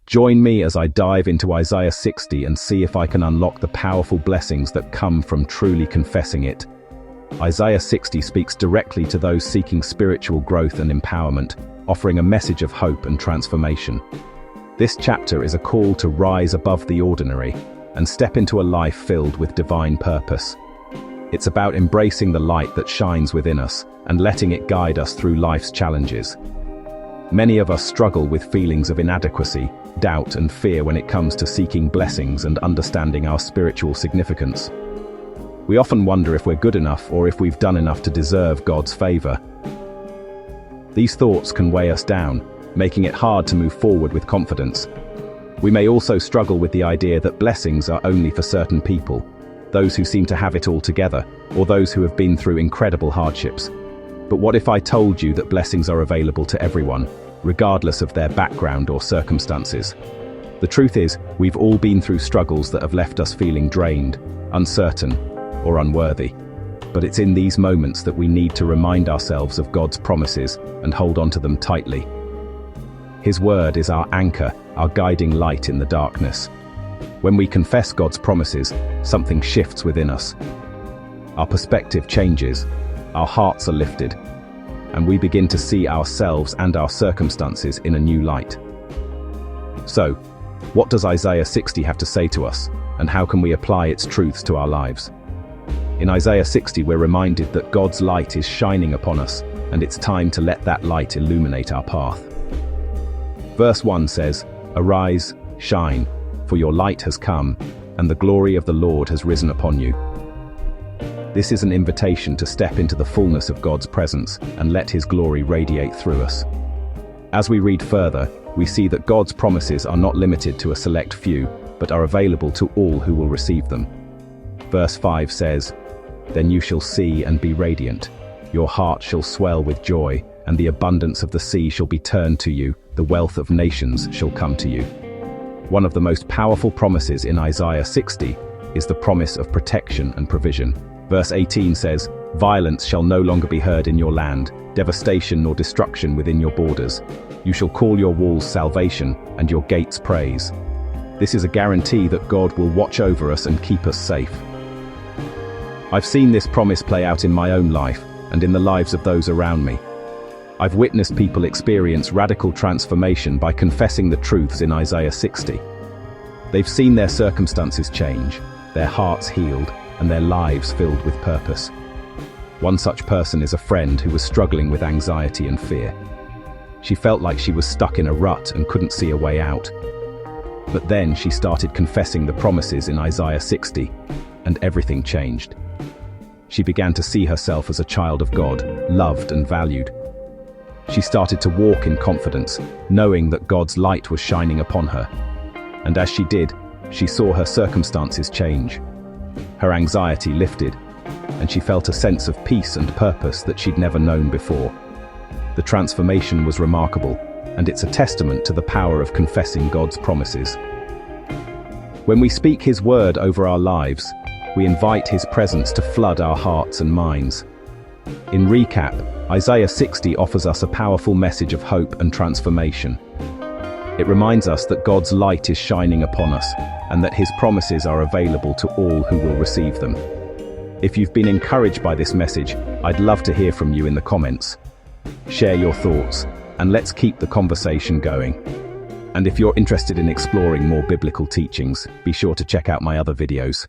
Join me as I dive into Isaiah 60 and see if I can unlock the powerful blessings that come from truly confessing it. Isaiah 60 speaks directly to those seeking spiritual growth and empowerment, offering a message of hope and transformation. This chapter is a call to rise above the ordinary and step into a life filled with divine purpose. It's about embracing the light that shines within us and letting it guide us through life's challenges. Many of us struggle with feelings of inadequacy, doubt, and fear when it comes to seeking blessings and understanding our spiritual significance. We often wonder if we're good enough or if we've done enough to deserve God's favor. These thoughts can weigh us down, making it hard to move forward with confidence. We may also struggle with the idea that blessings are only for certain people, those who seem to have it all together, or those who have been through incredible hardships. But what if I told you that blessings are available to everyone, regardless of their background or circumstances? The truth is, we've all been through struggles that have left us feeling drained, uncertain, or unworthy. But it's in these moments that we need to remind ourselves of God's promises and hold on to them tightly. His word is our anchor, our guiding light in the darkness. When we confess God's promises, something shifts within us. Our perspective changes, our hearts are lifted, and we begin to see ourselves and our circumstances in a new light. So, what does Isaiah 60 have to say to us, and how can we apply its truths to our lives? In Isaiah 60, we're reminded that God's light is shining upon us, and it's time to let that light illuminate our path. Verse 1 says, "Arise, shine, for your light has come, and the glory of the Lord has risen upon you." This is an invitation to step into the fullness of God's presence and let His glory radiate through us. As we read further, we see that God's promises are not limited to a select few, but are available to all who will receive them. Verse 5 says, "Then you shall see and be radiant. Your heart shall swell with joy, and the abundance of the sea shall be turned to you, the wealth of nations shall come to you." One of the most powerful promises in Isaiah 60 is the promise of protection and provision. Verse 18 says, "Violence shall no longer be heard in your land, devastation nor destruction within your borders. You shall call your walls salvation and your gates praise." This is a guarantee that God will watch over us and keep us safe. I've seen this promise play out in my own life and in the lives of those around me. I've witnessed people experience radical transformation by confessing the truths in Isaiah 60. They've seen their circumstances change, their hearts healed, and their lives filled with purpose. One such person is a friend who was struggling with anxiety and fear. She felt like she was stuck in a rut and couldn't see a way out. But then she started confessing the promises in Isaiah 60, and everything changed. She began to see herself as a child of God, loved and valued. She started to walk in confidence, knowing that God's light was shining upon her. And as she did, she saw her circumstances change. Her anxiety lifted, and she felt a sense of peace and purpose that she'd never known before. The transformation was remarkable, and it's a testament to the power of confessing God's promises. When we speak His word over our lives, we invite His presence to flood our hearts and minds. In recap, Isaiah 60 offers us a powerful message of hope and transformation. It reminds us that God's light is shining upon us, and that His promises are available to all who will receive them. If you've been encouraged by this message, I'd love to hear from you in the comments. Share your thoughts, and let's keep the conversation going. And if you're interested in exploring more biblical teachings, be sure to check out my other videos.